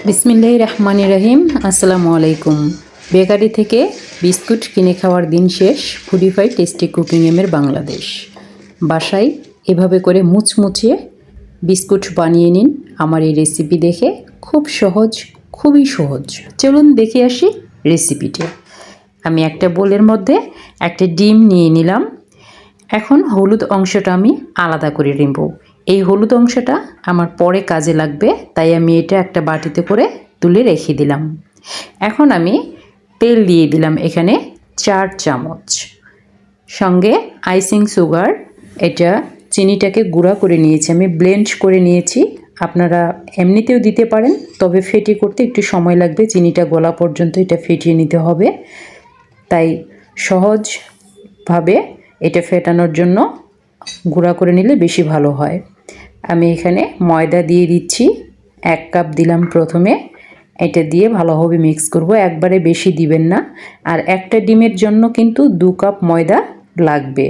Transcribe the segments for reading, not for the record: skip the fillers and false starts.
বিসমিল্লাহির রহমানির রহিম। আসসালামু আলাইকুম। বেকারি থেকে বিস্কুট কিনে খাওয়ার দিন শেষ। ফুডিফাই টেস্টি কুকিং এমের বাংলাদেশ। বাসায় এভাবে করে মুচমুচে বিস্কুট বানিয়ে নিন আমার এই রেসিপি দেখে। খুব সহজ, খুবই সহজ। চলুন দেখে আসি রেসিপিটি। আমি একটা বোলের মধ্যে একটা ডিম নিয়ে নিলাম। এখন হলুদ অংশটা আমি আলাদা করে নেব। এই হলুদ অংশটা আমার পরে কাজে লাগবে, তাই আমি এটা একটা বাটিতে করে তুলে রেখে দিলাম। এখন আমি তেল দিয়ে দিলাম এখানে 4 চামচ, সঙ্গে আইসিং সুগার। এটা চিনিটাকে গুঁড়া করে নিয়েছি, আমি ব্লেন্ড করে নিয়েছি। আপনারা এমনিতেও দিতে পারেন, তবে ফেটিয়ে করতে একটু সময় লাগবে। চিনিটা গলা পর্যন্ত এটা ফেটিয়ে নিতে হবে, তাই সহজভাবে এটা ফেটানোর জন্য গুঁড়া করে নিলে বেশি ভালো হয়। আমি এখানে ময়দা দিয়ে দিচ্ছি, 1 কাপ দিলাম প্রথমে। এটা দিয়ে ভালোভাবে মিক্স করব, একবারে বেশি দিবেন না। আর একটা ডিমের জন্য কিন্তু 2 কাপ ময়দা লাগবে।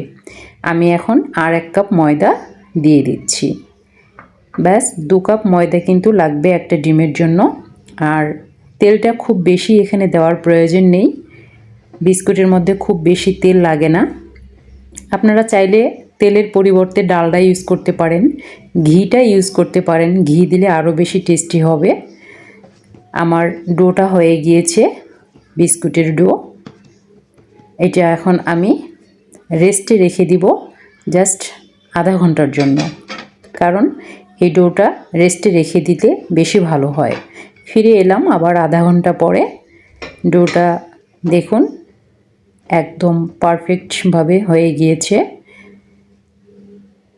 আমি এখন আর 1 কাপ ময়দা দিয়ে দিচ্ছি। ব্যাস 2 কাপ ময়দা কিন্তু লাগবে একটা ডিমের জন্য। আর তেলটা খুব বেশি এখানে দেওয়ার প্রয়োজন নেই, বিস্কুটের মধ্যে খুব বেশি তেল লাগে না। আপনারা চাইলে তেলের পরিবর্তে ডালডা ইউজ করতে পারেন, ঘিটা ইউজ করতে পারেন। ঘি দিলে আরও বেশি টেস্টি হবে। আমার ডোটা হয়ে গিয়েছে, বিস্কুটের ডো। এটা এখন আমি রেস্টে রেখে দিব জাস্ট আধা ঘন্টার জন্য, কারণ এই ডোটা রেস্টে রেখে দিতে বেশি ভালো হয়। ফিরে এলাম আবার আধা ঘন্টা পরে। ডোটা দেখুন একদম পারফেক্টভাবে হয়ে গিয়েছে।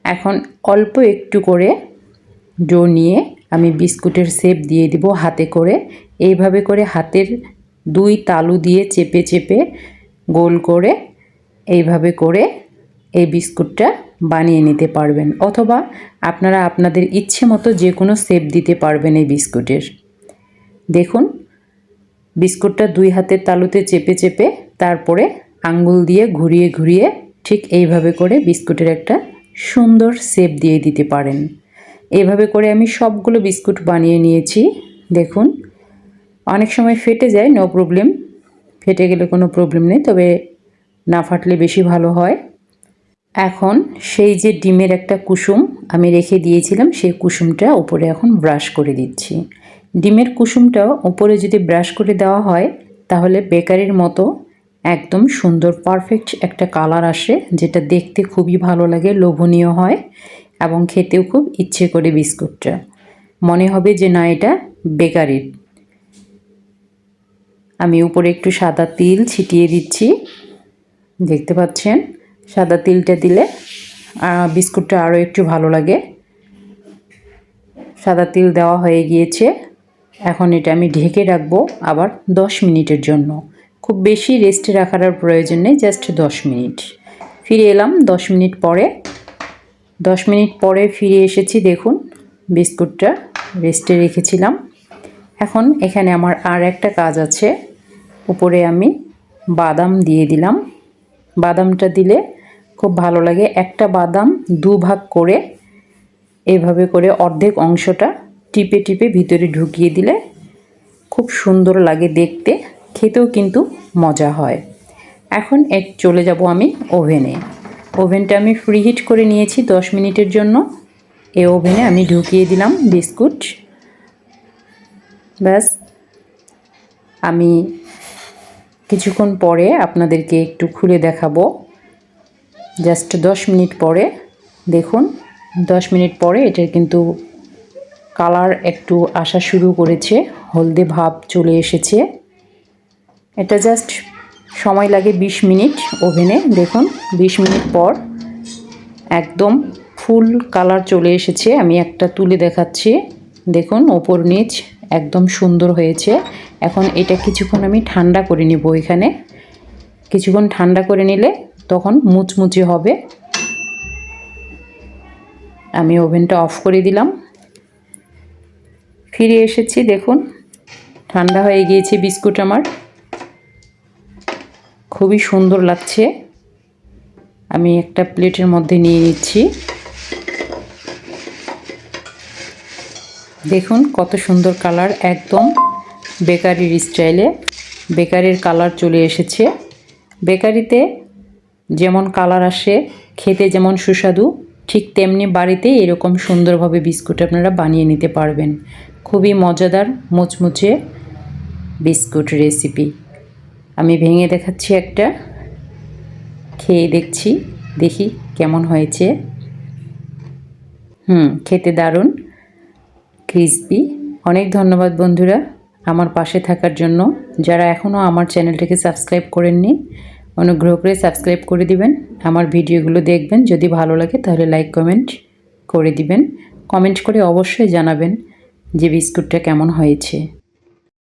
এখন অল্প একটু করে ডো নিয়ে আমি বিস্কুটের শেপ দিয়ে দিব হাতে করে। এইভাবে করে হাতের 2 তালু দিয়ে চেপে চেপে গোল করে এইভাবে করে এই বিস্কুটটা বানিয়ে নিতে পারবেন, অথবা আপনারা আপনাদের ইচ্ছে মতো যে কোনো শেপ দিতে পারবেন এই বিস্কুটের। দেখুন বিস্কুটটা 2 হাতের তালুতে চেপে চেপে তারপরে আঙ্গুল দিয়ে ঘুরিয়ে ঘুরিয়ে ঠিক এইভাবে করে বিস্কুটের একটা সুন্দর শেপ দিয়ে দিতে পারেন। এইভাবে করে আমি সবগুলো বিস্কুট বানিয়ে নিয়েছি। দেখুন অনেক সময় ফেটে যায়, নো প্রবলেম, ফেটে গেলে কোনো প্রবলেম নেই, তবে না ফাটলে বেশি ভালো হয়। এখন সেই যে ডিমের একটা কুসুম আমি রেখে দিয়েছিলাম, সেই কুসুমটা উপরে এখন ব্রাশ করে দিচ্ছি। ডিমের কুসুমটাও উপরে যদি ব্রাশ করে দেওয়া হয় তাহলে বেকারির মতো একদম সুন্দর পারফেক্ট একটা কালার আসে, যেটা দেখতে খুবই ভালো লাগে, লোভনীয় হয় এবং খেতেও খুব ইচ্ছে করে। বিস্কুটটা মনে হবে যে না, এটা বেকারির। আমি উপরে একটু সাদা তিল ছিটিয়ে দিচ্ছি, দেখতে পাচ্ছেন। সাদা তিলটা দিলে বিস্কুটটা আরও একটু ভালো লাগে। সাদা তিল দেওয়া হয়ে গিয়েছে। এখন এটা আমি ঢেকে রাখবো আবার 10 মিনিটের জন্য। খুব বেশি রেস্টে রাখার আর প্রয়োজন নেই, জাস্ট 10 মিনিট। ফিরে এলাম 10 মিনিট পরে। 10 মিনিট পরে ফিরে এসেছি। দেখুন বিস্কুটটা রেস্টে রেখেছিলাম। এখন এখানে আমার আর একটা কাজ আছে। উপরে আমি বাদাম দিয়ে দিলাম। বাদামটা দিলে খুব ভালো লাগে। একটা বাদাম 2 ভাগ করে এইভাবে করে অর্ধেক অংশটা টিপে টিপে ভিতরে ঢুকিয়ে দিলে খুব সুন্দর লাগে দেখতে, খেতেও কিন্তু মজা হয়। এখন চলে যাব আমি ওভেনে। ওভেনটা আমি প্রিহিট করে নিয়েছি 10 মিনিটের জন্য। এই ওভেনে আমি ঢুকিয়ে দিলাম বিস্কুট। ব্যাস আমি কিছুক্ষণ পরে আপনাদেরকে একটু খুলে দেখাবো, জাস্ট 10 মিনিট পরে। দেখুন 10 মিনিট পরে এটার কিন্তু কালার একটু আসা শুরু করেছে, হলদে ভাব চলে এসেছে। এটা জাস্ট সময় লাগে 20 মিনিট ওভেনে। দেখুন 20 মিনিট পর একদম ফুল কালার চলে এসেছে। আমি একটা তুলে দেখাচ্ছি, দেখুন ওপর নিচ একদম সুন্দর হয়েছে। এখন এটা কিছুক্ষণ আমি ঠান্ডা করে নিব। এখানে কিছুক্ষণ ঠান্ডা করে নিলে তখন মুচমুচে হবে। আমি ওভেনটা অফ করে দিলাম। ফিরে এসেছি, দেখুন ঠান্ডা হয়ে গিয়েছে বিস্কুট আমার, খুবই সুন্দর লাগছে। আমি একটা প্লেটের মধ্যে নিয়ে নিচ্ছি। দেখুন কত সুন্দর কালার, একদম বেকারির স্টাইলে বেকারির কালার চলে এসেছে। বেকারিতে যেমন কালার আসে, খেতে যেমন সুস্বাদু, ঠিক তেমনি বাড়িতে এরকম সুন্দরভাবে বিস্কুট আপনারা বানিয়ে নিতে পারবেন। খুবই মজাদার মুচমুচে বিস্কুট রেসিপি। আমি ভেঙে দেখাচ্ছি একটা, খেয়ে দেখি কেমন হয়েছে। খেতে দারুণ ক্রিসপি। অনেক ধন্যবাদ বন্ধুরা আমার পাশে থাকার জন্য। যারা এখনও আমার চ্যানেলটাকে সাবস্ক্রাইব করেননি, অনুগ্রহ করে সাবস্ক্রাইব করে দিবেন। আমার ভিডিওগুলো দেখবেন, যদি ভালো লাগে তাহলে লাইক কমেন্ট করে দিবেন। কমেন্ট করে অবশ্যই জানাবেন যে বিস্কুটটা কেমন হয়েছে।